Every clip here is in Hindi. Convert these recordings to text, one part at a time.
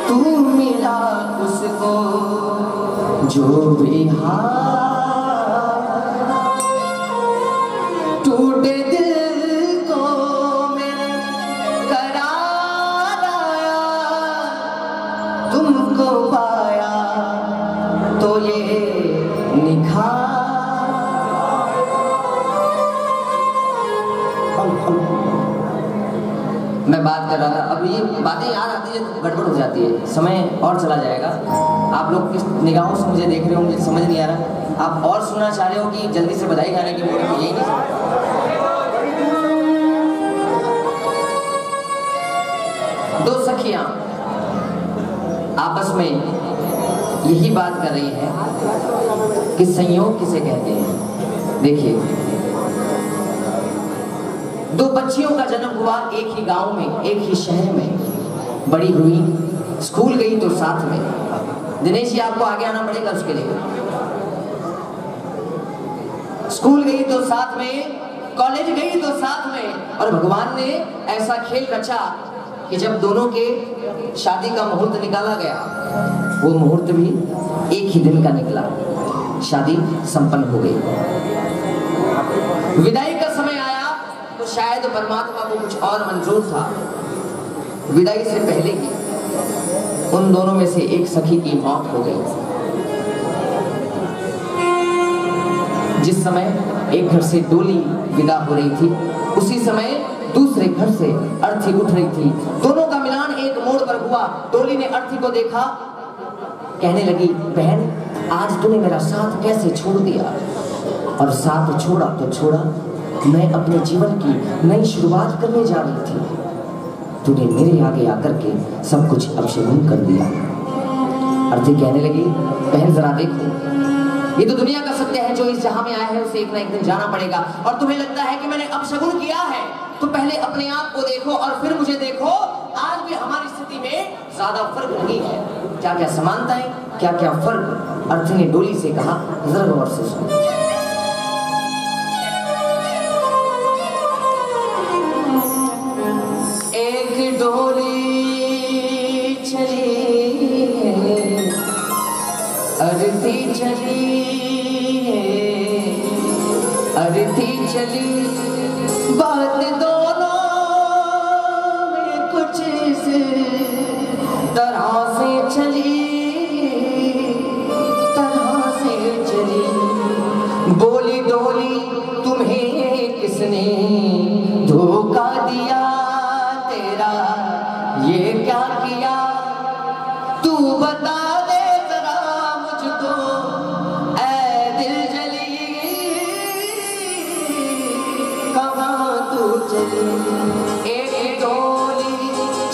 तू मिला उसको जो भी टूटे दिल को मेरे करार आया, तुमको पाया तो ये निखार। मैं बात कर रहा था, अब ये बातें याद आती है गड़बड़ हो जाती है, समय और चला जाएगा। आप लोग किस निगाहों से मुझे देख रहे हो मुझे समझ नहीं आ रहा। आप और सुनना चाह रहे हो कि जल्दी से बधाई गाने की मूड में, यही नहीं। दो सखियां आपस में यही बात कर रही हैं कि संयोग किसे कहते हैं। देखिए, दो बच्चियों का जन्म हुआ एक ही गांव में, एक ही शहर में, बड़ी हुई, स्कूल गई तो साथ में। दिनेश जी आपको आगे आना पड़ेगा उसके लिए। स्कूल गई तो साथ में, कॉलेज गई तो साथ में, और भगवान ने ऐसा खेल रचा कि जब दोनों के शादी का मुहूर्त निकाला गया, वो मुहूर्त भी एक ही दिन का निकला, शादी संपन्न हो गई। विदाई का समय आया तो शायद परमात्मा को कुछ और मंजूर था। विदाई से पहले ही उन दोनों में से एक सखी की मौत हो गई। जिस समय एक घर से डोली विदा हो रही थी, उसी समय दूसरे घर से अर्थी उठ रही थी। दोनों का मिलान एक मोड़ पर हुआ। डोली ने अर्थी को देखा, कहने लगी, बहन आज तूने मेरा साथ कैसे छोड़ दिया। और साथ छोड़ा तो छोड़ा, मैं अपने जीवन की नई शुरुआत करने जा रही थी, तूने मेरे आगे आकर के सब कुछ अपशगुन कर दिया। अर्थी कहने लगी, बहन जरा देखो, ये तो दुनिया का सत्य है, जो इस जहां में आया है उसे एक ना एक दिन जाना पड़ेगा। और तुम्हें लगता है कि मैंने अपशगुन किया है, तो पहले अपने आप को देखो और फिर मुझे देखो। आज भी हमारी स्थिति में ज्यादा फर्क नहीं है, क्या क्या समानताएं, क्या क्या फर्क। अर्थी ने डोली से कहा, जरा गौर से सुनो। डोली चली, अर्थी चली, अर्थी चली, बात दोनों में कुछ इस तरह से चली, तरह से चली। बोली डोली, तुम्हें किसने धोखा दिया, ये क्या किया, तू बता दे जरा मुझको ऐ दिल जली, कहाँ तू चली। एक डोली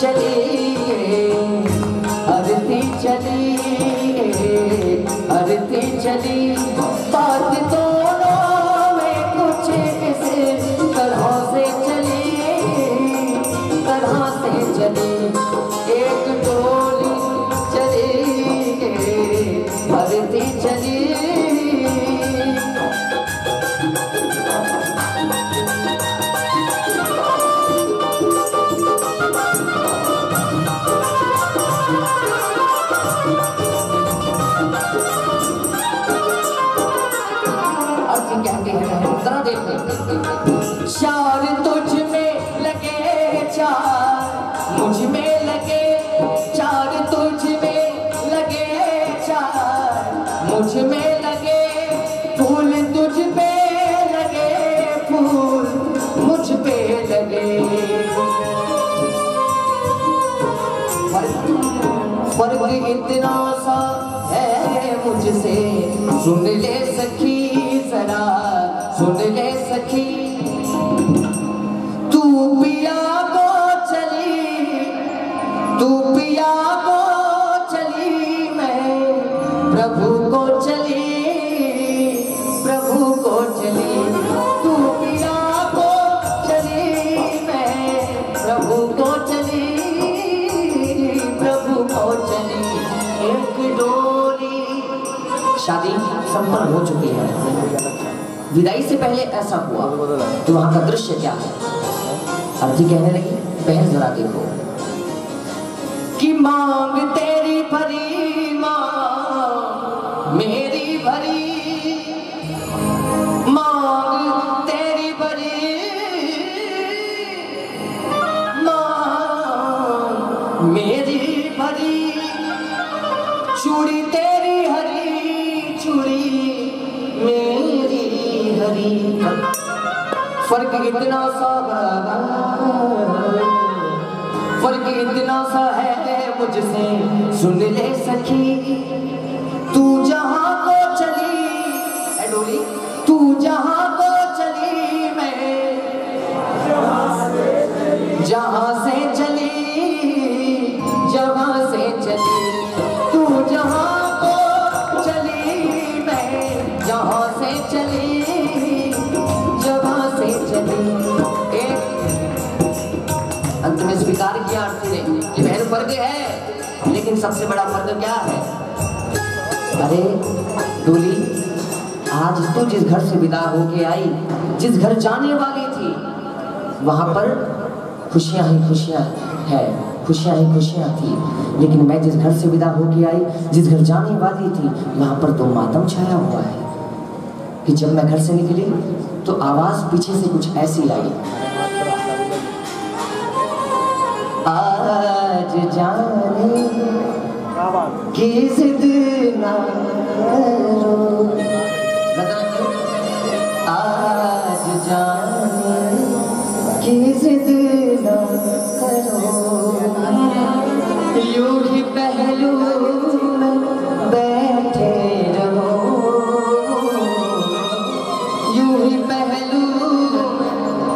चली, अर्थी चली, अर्थी चली, बात दोनों में कुछ इस तरह से चली, तरह से चली। एक डोली चली, अर्थी चली। अर्थी कहते हैं, जरा देखो, चार तुझ में लगे, चार मुझ में लगे, चार तुझ में लगे, चार मुझ में लगे, फूल तुझ पे लगे, फूल मुझ पे लगे। फर्क इतना सा है मुझसे, सुन ले सखी जरा, सुन ले सखी। तू पिया को चली, तू पिया को चली, मैं प्रभु को चली, प्रभु को चली। तू पिया को चली, मैं प्रभु को चली, प्रभु को चली। एक डोली। शादी संपन्न हो चुकी है। विदाई से पहले ऐसा हुआ तो वहां का दृश्य क्या है। अर्थी कहने लगी, बहन जरा देखो, कि मांग तेरी भरी मां मेरी भरी, मांग तेरी भरी मां मेरी भरी, चूड़ी तेरी हरी चूड़ी मेरी हरी। फर्क इतना सा फर्क इतना सा है मुझसे, सुन ले सखी। तू जहां को चली ऐ डोली, तू जहां को चली मैं जहां से चली, जहां से चली। तू जहां को चली मैं जहां से चली, जहां से चली। अंत में स्वीकार किया आरती ने कि बहन फर्क है, लेकिन सबसे बड़ा फर्क क्या है? अरे डोली, आज तू जिस घर से विदा होके आई, जिस घर जाने वाली थी, वहां पर खुशियां ही खुशियां है, खुशियां ही खुशियां थी। लेकिन मैं जिस घर से विदा होके आई, जिस घर जाने वाली थी, वहां पर तो मातम छाया हुआ है। कि जब मैं घर से निकली तो आवाज पीछे से कुछ ऐसी आई, आज जाने की जिद ना करो, आज जाने की जिद ना करो, यूं ही पहलू में बैठे रहो, यूं ही पहलू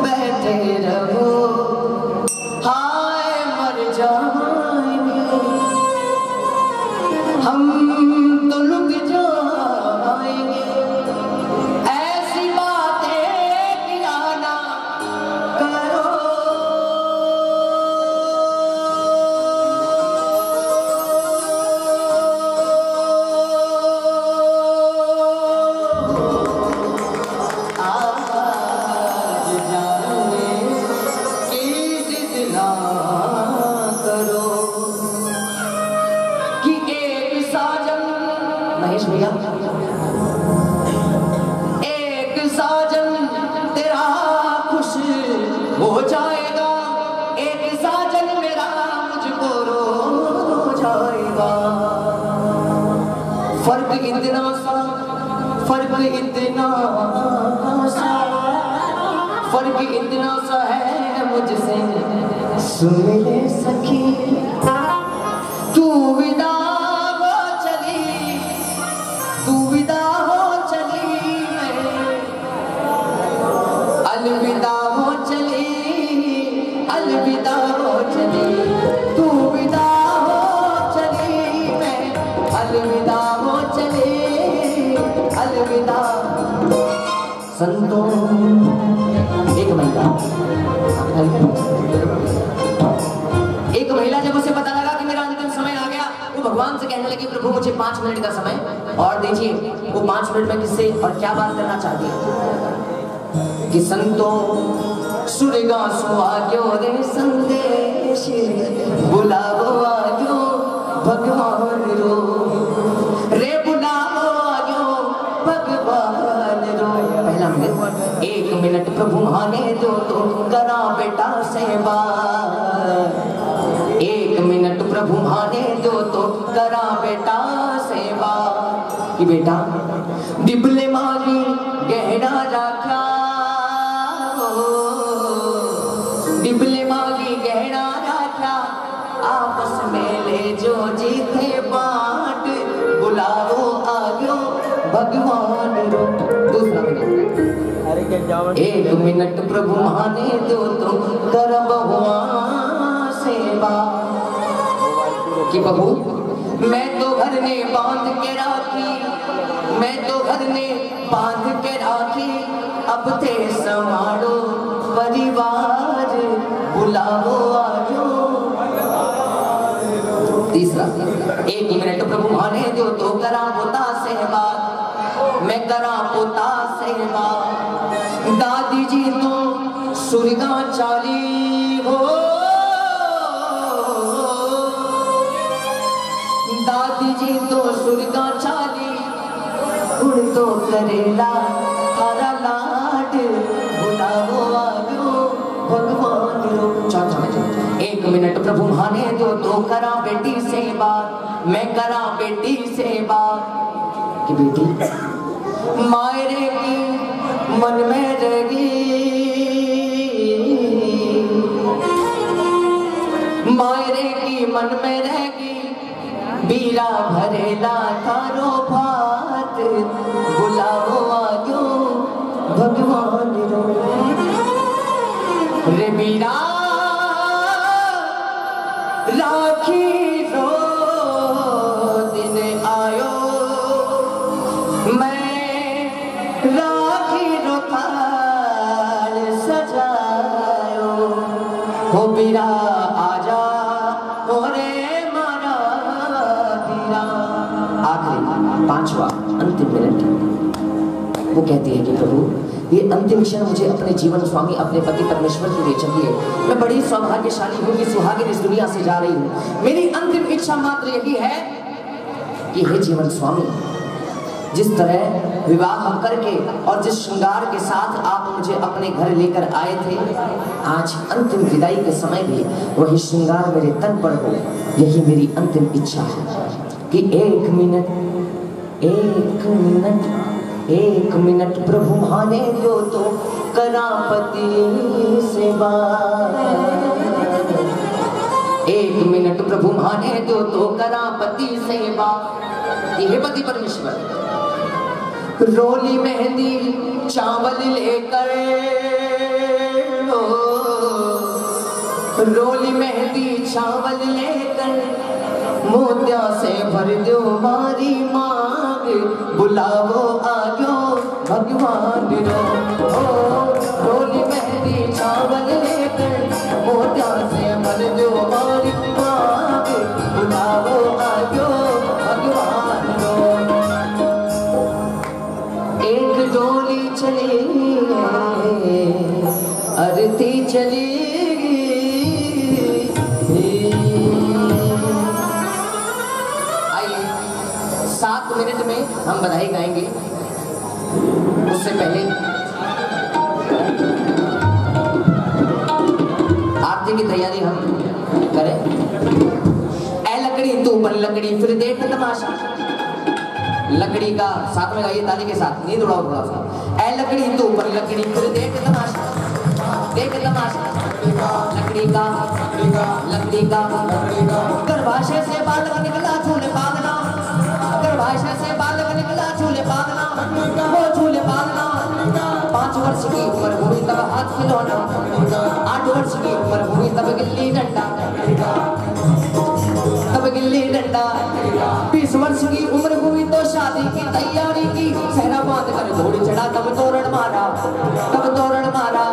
बैठे रहो। हाय मर जाएंगे हम तो लुट जाएंगे, ऐसी बातें किया ना करो। महेश भैया, एक साजन तेरा खुश हो जाएगा, एक साजन मेरा मुझको रो जाएगा। फर्क इतना सा, फर्क इतना सा, फर्क इतना सा है मुझसे, सुन ले सखी। तू विदा अलविदा हो चली, अलविदा हो चली, तू विदा हो चली मैं अलविदा हो चली, अलविदा। संतों, एक महिला जब उसे पता लगा कि मेरा अंतिम समय आ गया, वो भगवान से कहने लगी, प्रभु मुझे 5 मिनट का समय और दीजिए। वो 5 मिनट में किससे और क्या बात करना चाहती है? कि संतों सुरगा सुआग्यो रे संदेश, बुलावो आग्यो भगवान रो, रे बुलावो आग्यो भगवान रो। पहला मिनट, 1 मिनट प्रभु माने दो तो करा बेटा सेवा, 1 मिनट प्रभु माने दो तो करा बेटा सेवा। कि बेटा डिबले मारी गहरा राखा, डिबले मागी गहरा राखा, आपस में ले जो जीते बांट, बुलाओ आग्यो भगवान रो। दूसरा मिनट, 1 मिनट प्रभु माने दो तो कर भगवान सेवा। कि बहू मैं तो घर ने बांध के राखी, मैं तो घर ने बांध के राखी, अब ते संभालो परिवार, बुलाओ आजो। तीसरा, 1 मिनट प्रभु माने दो तो करा पोता सेवा, मैं करा पोता सेवा। दादी जी तो सुरगा चाली हो, सुरगा चाली गुण तो करेला थारा लाड बुलावो आयो भगवान रो। चौथा में 1 मिनट प्रभु माने दो तो करा बेटी से बात, मैं करा बेटी से बात कि बेटी मायरे की मन में रहेगी, मायरे की मन में रहेगी बीरा भरेला थारो भात बुलावो आयो भगवान रो। रे बीरा राखी रो दिन आयो, मैं राखी रो थाल सजायो हो बीरा आजा हो रे मारा बीरा। आखिरी 5वां अंतिम मिनट वो कहती है कि प्रभु ये अंतिम क्षण मुझे अपने जीवन स्वामी अपने पति परमेश्वर के लिए चाहिए। मैं बड़ी सौभाग्यशाली हूँ कि सुहागिन इस दुनिया से जा रही हूँ। मेरी अंतिम इच्छा मात्र यही है कि हे जीवन स्वामी, जिस तरह विवाह करके और जिस श्रृंगार के साथ आप मुझे अपने घर लेकर आए थे, आज अंतिम विदाई के समय भी वही श्रृंगार मेरे तन पर हो। यही मेरी अंतिम इच्छा है कि 1 मिनट प्रभु माने दो तो करापति से बात। 1 मिनट प्रभु माने दो तो करापति से बात। ये पति परमेश्वर रोली मेहंदी चावल लेकर, रोली मेहंदी चावल लेकर मोतिया से भर दो मारी मांग बुलावो आयो भगवान रो। रोली मेहंदी चावल लेकर मोतिया से भर दो मारी मांग बुलावो आयो भगवान रो। एक डोली चली आरती चली, 7 मिनट में हम बधाई गाएंगे। उससे पहले आरती की तैयारी हम करें। ऐ लकड़ी तू बन लकड़ी फिर देख तमाशा। लकड़ी का साथ में गाइए ताली के साथ, नींद उड़ाओ थोड़ा सा। ऐ लकड़ी तू बन लकड़ी फिर देख तमाशा, देख तमाशा। लकड़ी का गर्भाशय से बालक निकला झूले पागना, गर्भाशय से बालक निकला झूले पागना, वो झूले पागना। 5 वर्ष की उम्र हुई तब हाथ खिलौना, 8 वर्ष की उम्र हुई तब गिल्ली डंडा, तब गिल्ली डंडा। 20 वर्ष की उम्र हुई तो शादी की तैयारी की, सहरा बांध कर घोड़ी चढ़ा तब तोरण मारा, तब तोरण मारा।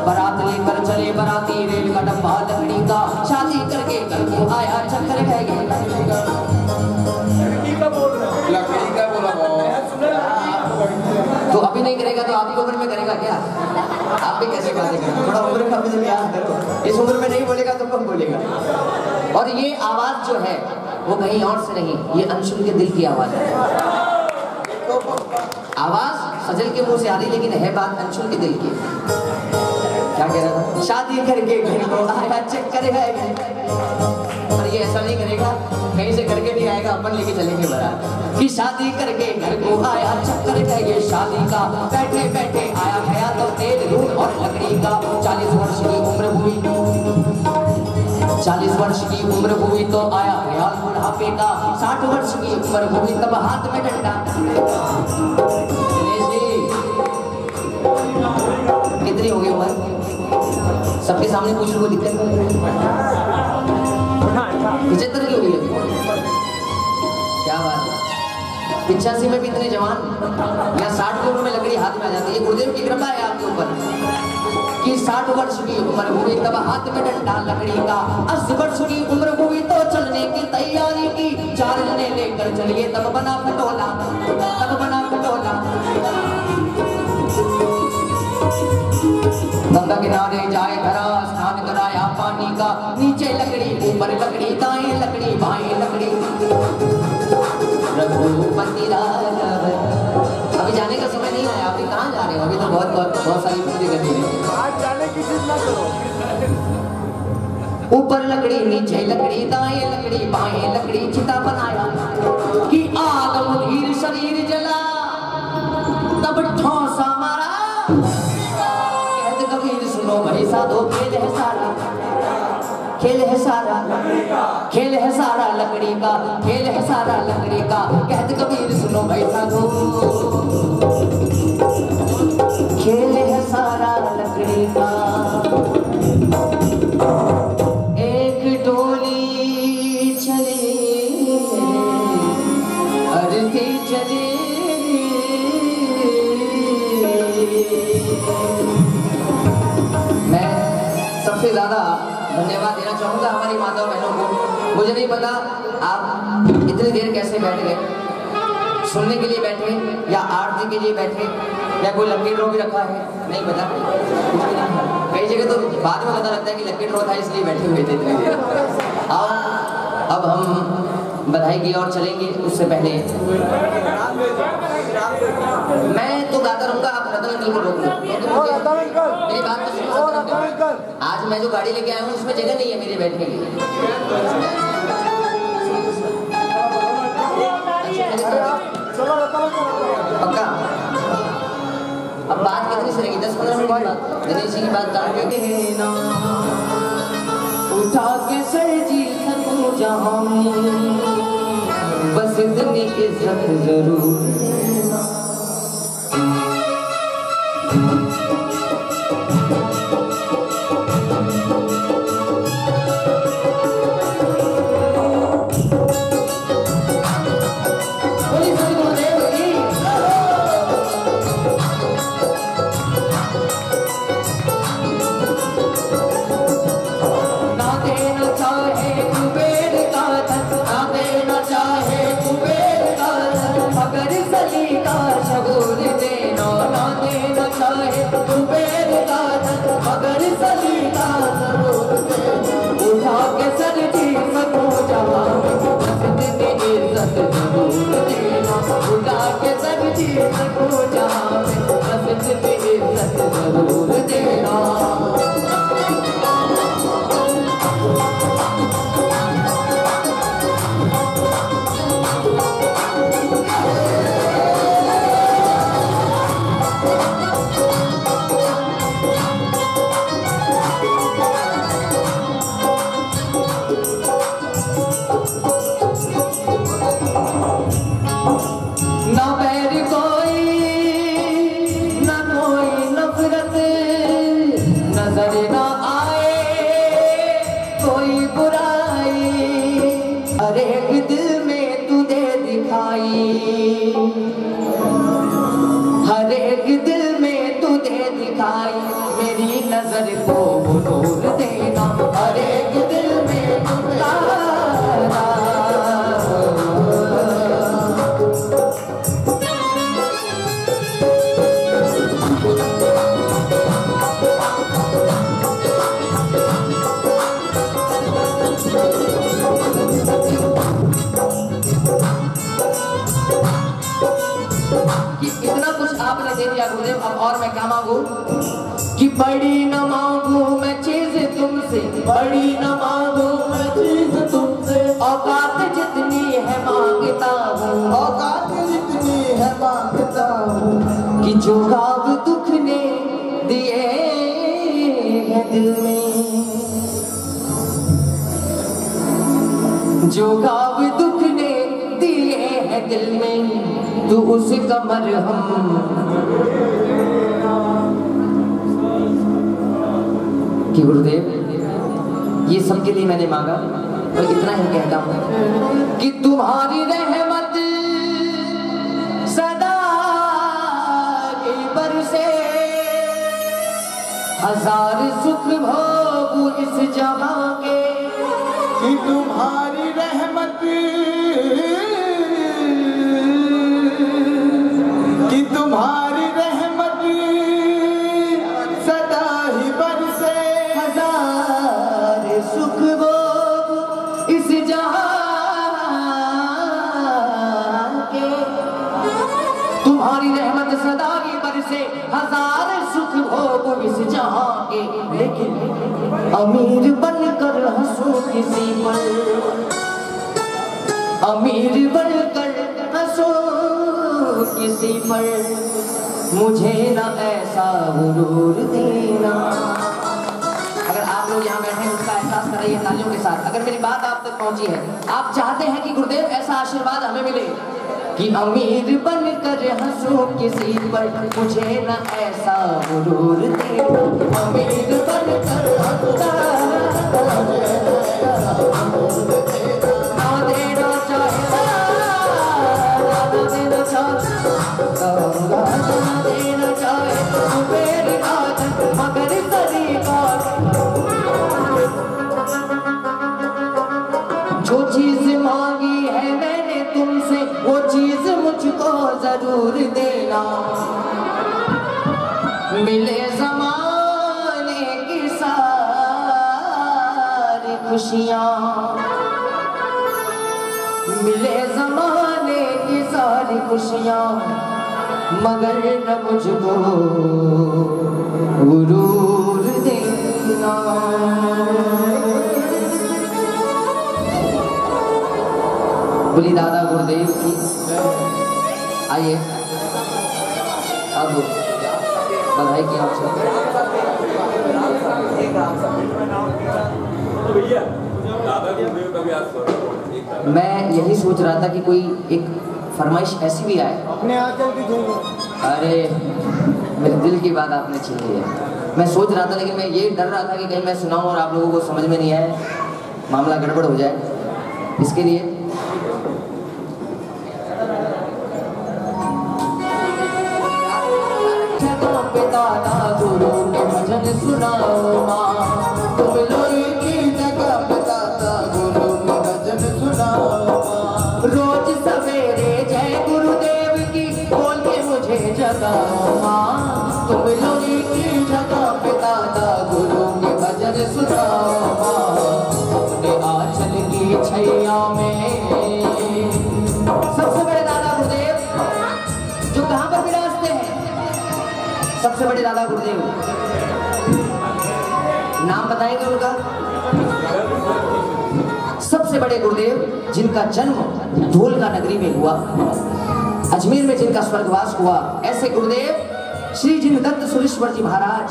बारात लेकर चले बाराती रेल का डब्बा लकड़ी का, शादी करके घर को आया चक्कर है लकड़ी का बोला। तो अभी नहीं करेगा तो आपकी उम्र में करेगा क्या? आप भी कैसे बातें करें? थोड़ा उम्र का भी जब याद करो। इस उम्र में नहीं बोलेगा तो कब बोलेगा? और ये आवाज जो है वो कहीं और से नहीं, ये अंशुल के दिल की आवाज है। आवाज सजल के मुंह से आ रही लेकिन है बात अंशुल के दिल की। क्या कह रहा था? शादी करके घर को आया चक्कर है। और ये ऐसा नहीं करेगा, कहीं से करके नहीं आएगा, अपन लेके चलेंगे बारात कि शादी करके घर को आया चक्कर है ये शादी का। बैठे बैठे आया गया तो तेल दूध और लकड़ी का। 40 वर्ष की उम्र हुई, 40 वर्ष की उम्र हुई तो आया ख्याल बुढ़ापे का। 60 वर्ष की उम्र हुई तब हाथ में डंडा। कितनी हो गई उम्र? सबके सामने पूछ लो, दिक्कत नहीं। 75 की हो गई क्या बात है? 85 में भी इतने जवान या 60 की उम्र में लकड़ी हाथ में आ जाती है। गुरुदेव की कृपा है आपके ऊपर कि 60 वर्ष की उम्र हुई तब हाथ में डंडा लकड़ी का। 80 वर्ष की उम्र हुई तो चलने की तैयारी की। 4 जने लेकर चलिए तब बना खटोला, तब बना खटोला। गंगा किनारे जाए धरा स्नान कराया पानी का। नीचे लकड़ी ऊपर लकड़ी, दाएं लकड़ी बाएं लकड़ी। अभी जाने का समय नहीं आया, अभी कहाँ जा रहे हो? अभी तो बहुत सारी पूरी करनी है। आज जाने की जिद ना करो। ऊपर लकड़ी, नीचे लकड़ी, दाएं लकड़ी, बाएं लकड़ी, चिता बनाया कि आग मुधीर शरीर जला, तब ठोसा मारा। कहते कबीर सुनो भाई साधो, खेल है सारा, खेल है सारा, खेल है सारा लकड़ी का, खेल है सारा लकड़ी का। कहते कबीर सुनो भाई साधो, खेल है सारा लकड़ी का। एक डोली चले अरती चले, मैं सबसे ज्यादा धन्यवाद देना चाहूंगा हमारी माता बहनों को। मुझे नहीं पता आप इतनी देर कैसे बैठ गए, सुनने के लिए बैठे या आरती के लिए बैठे या कोई लकी ड्रॉ भी रखा है, नहीं पता। कई जगह तो बाद में पता लगता है कि लकी ड्रॉ था इसलिए बैठे हुए थे इतनी देर। आओ अब हम बधाई की ओर चलेंगे। उससे पहले मैं तो गाता रहूंगा, आप रतन अंकल को रोक लो। मेरी बात तो सुनो। आज मैं जो गाड़ी लेके आया हूँ उसमें जगह नहीं है मेरे बैठने के लिए। पक्का? अब बात कितनी सरेगी? 10-15 मिनट बाद गणेश जी की बात काट देना। उठा के सर जी सकूं जहां, बस इतनी इज्जत जरूर देना। और मैं क्या मांगू कि बड़ी न मांगू मैं चीज तुमसे, बड़ी न मांगू मैं चीज तुमसे, औकात जितनी है मांगता हूँ, औकात जितनी है मांगता हूँ, कि जो गाव दुख ने दिए हैं दिल में, जो गाव दुख ने दिए हैं दिल में, तू उसका मरहम कि गुरुदेव ये सबके लिए मैंने मांगा। और इतना ही कहता हूँ कि तुम्हारी रहमत सदा की बरसे, हजार सुख भोग इस जहां के, कि तुम्हारी रहमत, कि तुम्हारी रहमत सदा ही बरसे, हजार सुख भोग इस जहां के, से हजार सुख भोग इस जहां के, लेकिन अमीर बनकर हंसो किसी पर, अमीर बनकर हंसो किसी पर, मुझे ना ऐसा गुरूर देना। अगर आप लोग यहाँ बैठे हैं उसका एहसास कर रही है तालियों के साथ, अगर मेरी बात आप तक पहुंची है, आप चाहते हैं कि गुरुदेव ऐसा आशीर्वाद हमें मिले कि अमीर बनकर हंसो किसी पर, मुझे ना ऐसा गुरूर देना। अमीर बनकर हंसता ना देना चाहे, ना देना चाहे मेरी बात, मगर तरीका जो चीज मांगी है मैंने तुमसे, वो चीज मुझको जरूर देना। मिले ज़माने की सारी खुशियाँ, मिले ज़माने की सारी खुशियाँ, मगर न मुझको गुरूर देना। बोली दादा गुरुदेव की। आइए अब बधाई की आपसे। मैं यही सोच रहा था कि कोई एक फरमाइश ऐसी भी आए अपने आंचल की झूम। अरे मेरे दिल की बात आपने छीन ली है। मैं सोच रहा था, लेकिन मैं ये डर रहा था कि कहीं मैं सुनाऊं और आप लोगों को समझ में नहीं आए, मामला गड़बड़ हो जाए। इसके लिए दादा गुरु के भजन सुनाओ माँ, तुम लोरी की जगह पे दादा गुरु के भजन सुनाओ माँ। रोज सवेरे जय गुरुदेव की बोल के मुझे जगाओ माँ, तुम लोरी की जगह पे दादा गुरु के भजन सुनाओ माँ। अपने आंचल की छैया में सबसे बड़े दादा गुरुदेव जो कहाँ पर विराजते हैं, सबसे बड़े दादा गुरुदेव, नाम बताएंगे उनका? सबसे बड़े गुरुदेव जिनका जन्म ढोलका नगरी में हुआ, अजमेर में जिनका स्वर्गवास हुआ, ऐसे गुरुदेव श्री जिन दत्त सुरेश्वर जी महाराज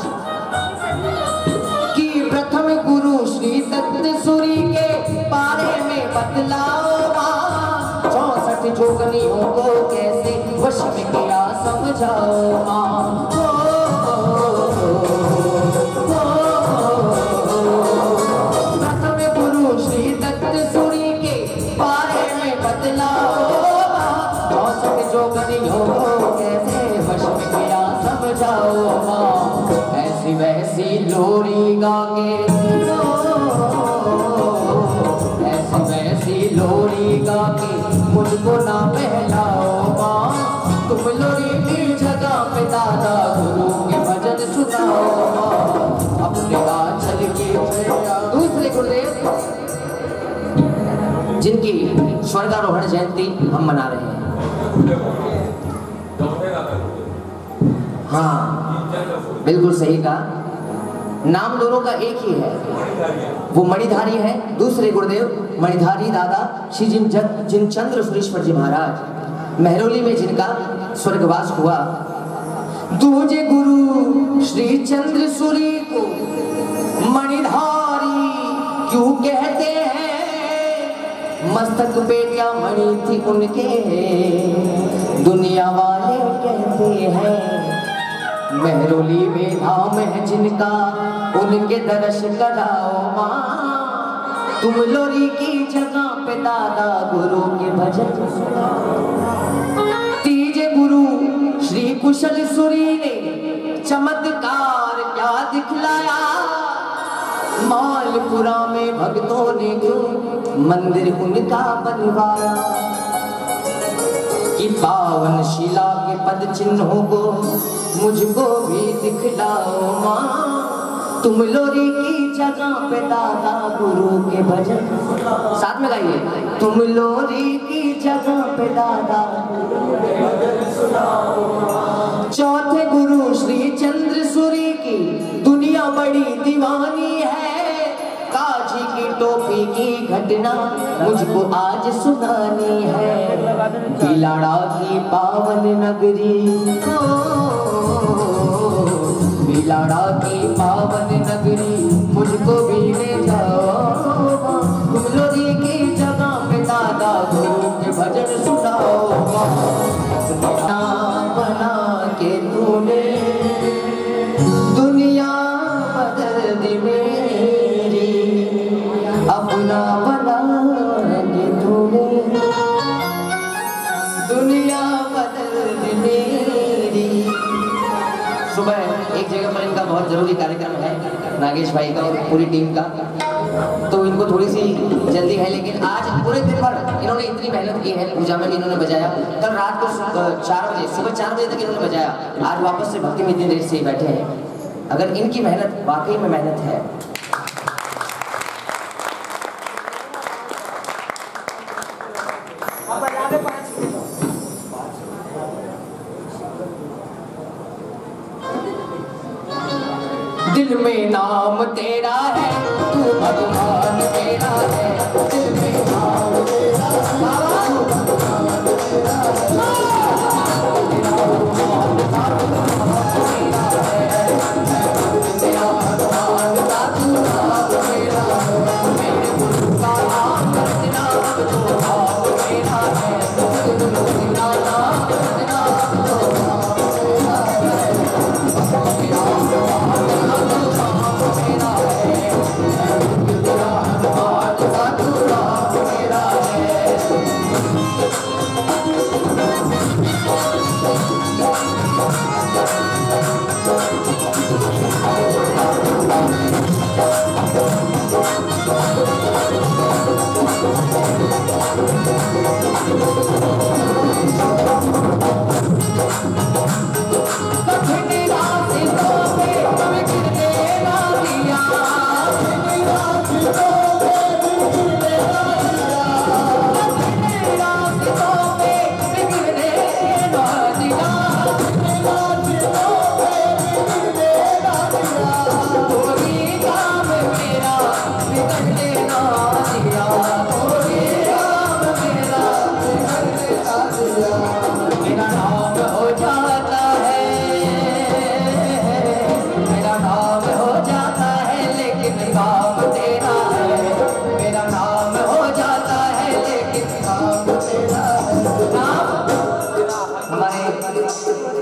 की प्रथम गुरु श्री दत्त सूरी के बारे में बतलाओ माँ। 64 जोगनियों को कैसे वश में किया समझाओ माँ। प्रथम गुरु श्री दत्त सूरी के बारे में बतलाओ माँ। 64 जोगनियों को कैसे वश में किया समझाओ माँ। ऐसी वैसी लोरी गा के, ऐसी वैसी लोरी गा के मुझको ना बहलाओ माँ। तुम लोरी की जगह पे दादा गुरु के भजन सुनाओ माँ। अपने आंचल की दूसरे गुरुदेव जिनकी स्वर्गारोहण जयंती हम मना रहे हैं। हाँ बिल्कुल सही कहा, नाम दोनों का एक ही है, वो मणिधारी है। दूसरे गुरुदेव मणिधारी दादा श्री जिनचंद्र सुरेश्वर जी महाराज, महरौली में जिनका स्वर्गवास हुआ। दूजे गुरु श्री चंद्र सूरी को मणिधारी क्यों कहते हैं? मस्तक पे क्या मणि थी उनके, दुनिया वाले कहते हैं। महरौली में धाम है जिनका, उनके दर्श कराओ माँ। तुम लोरी की जगह पे दादा गुरु के भजन सुनाओ। तीजे गुरु श्री कुशल सूरी ने चमत्कार क्या दिखलाया? मालपुरा में भक्तों ने क्यों मंदिर उनका बनवाया? कि पावन शिला के पद चिन्हों को मुझको भी दिखलाओ माँ। तुम लोरी की जगह पे दादा गुरु के भजन, साथ में गाइए। तुम लोरी की जगह पे दादा गुरु के भजन सुनाओ माँ। चौथे गुरु श्री चंद्र सूरी की दुनिया बड़ी दीवानी है। काजी की टोपी की घटना मुझको आज सुनानी है। बिलाड़ा की पावन नगरी, बिलाड़ा की पावन नगरी मुझको भी ले जाओ। गुमलोरी की जगह पे दादा गुरु के भजन सुनाओ। बना के तूने दुनिया बदल दी मेरी, अपना बना के तूने दुनिया बदल दी मेरी। सुबह एक जगह पर इनका बहुत जरूरी कार्यक्रम है, नागेश भाई का और पूरी टीम का, तो इनको थोड़ी सी जल्दी है। लेकिन आज पूरे दिन भर इन्होंने इतनी मेहनत की है, पूजा में भी इन्होंने बजाया, कल रात को 4 बजे सुबह 4 बजे तक इन्होंने बजाया, आज वापस से भक्ति में इतनी देर से ही बैठे हैं। अगर इनकी मेहनत वाकई में मेहनत है, दिल में नाम तेरा है, तू भगवान तेरा है। दिल में नाम तेरा है, तू भगवान तेरा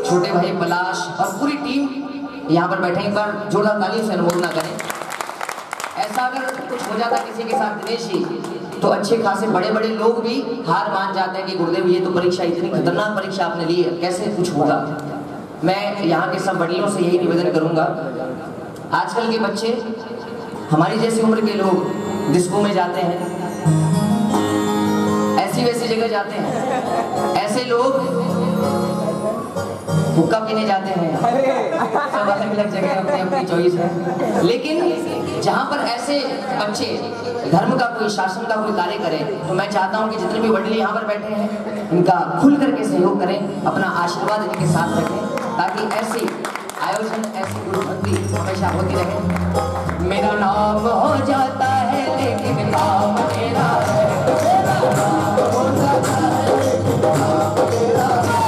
छोटे भाई पलाश और पूरी टीम यहाँ पर बैठे, एक बार जोरदार तालियों से अनुमोदना करें। ऐसा अगर कुछ हो जाता किसी के साथ दिनेश जी, तो अच्छे खासे बड़े बड़े लोग भी हार मान जाते हैं कि गुरुदेव ये तो परीक्षा इतनी खतरनाक परीक्षा आपने ली है, कैसे कुछ होगा। मैं यहाँ के सब बड़ियों से यही निवेदन करूंगा, आजकल के बच्चे हमारी जैसी उम्र के लोग डिस्को में जाते हैं, ऐसी वैसी जगह जाते हैं, ऐसे लोग हुक्का पीने जाते हैं, सब अलग अलग जगह अपनी अपनी चॉइस है। लेकिन जहाँ पर ऐसे बच्चे धर्म का कोई शासन का कोई कार्य करें, तो मैं चाहता हूँ कि जितने भी वडील यहाँ पर बैठे हैं इनका खुल करके सहयोग करें, अपना आशीर्वाद इनके साथ रखें, ताकि ऐसे आयोजन ऐसी गुरु भक्ति हमेशा होती रहे। मेरा नाम हो जाता है लेकिन काम तेरा है, मेरा नाम हो जाता है लेकिन काम तेरा है।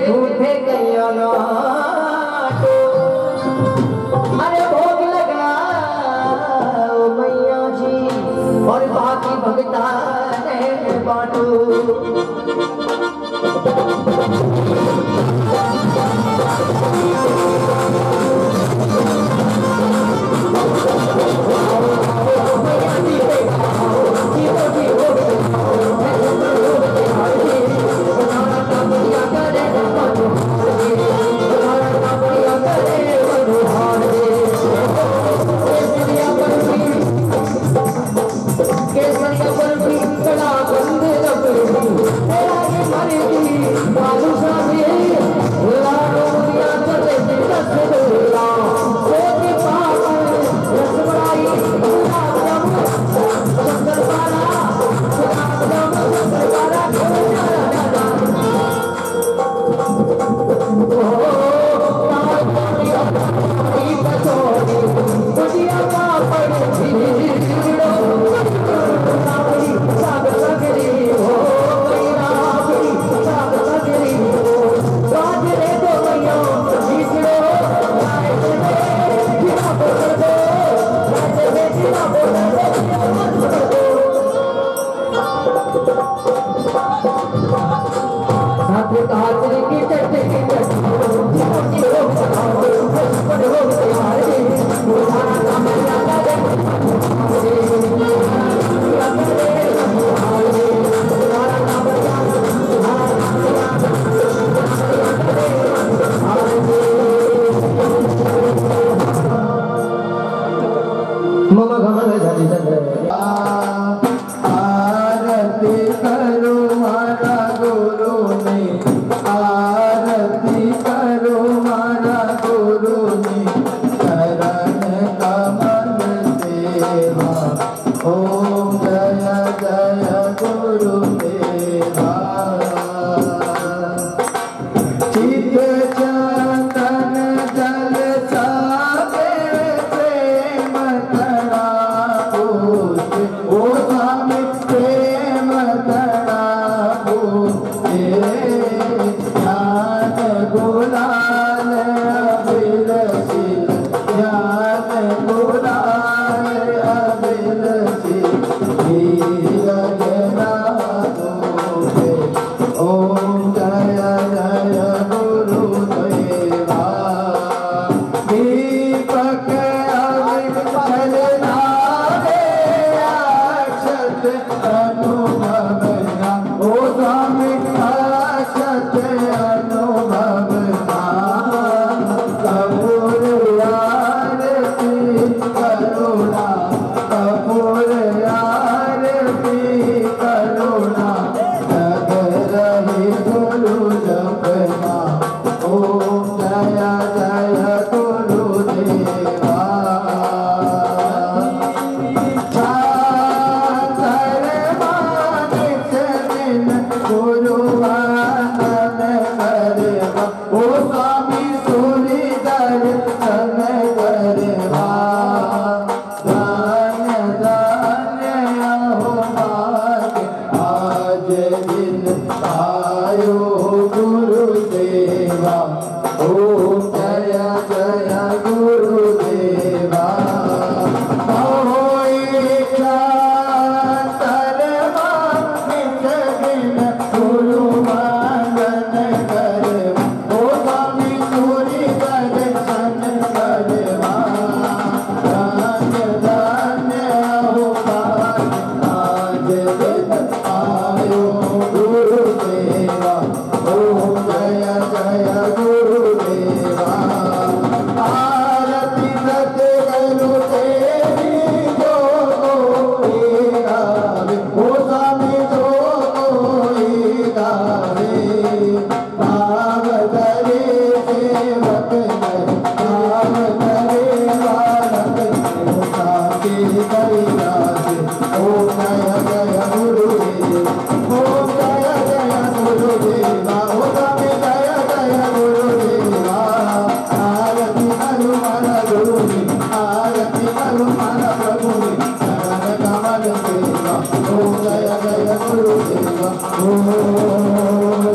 झूठे कहियो ना अरे भोग लगा ओ मैया जी और बाकी भगता ने बाटो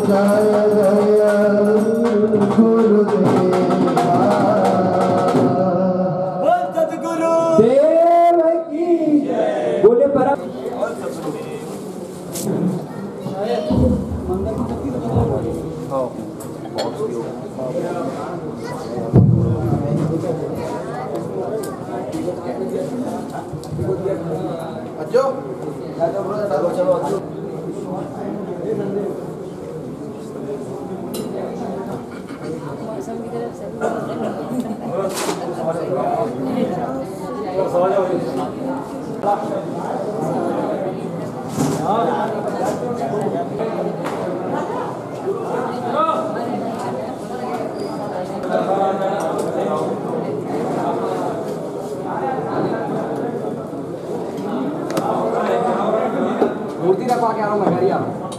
जय जय अज्जो चलो अज्जो मूर्ति रखवा के आ रहा हूँ मैं घर ही आ रहा हूँ।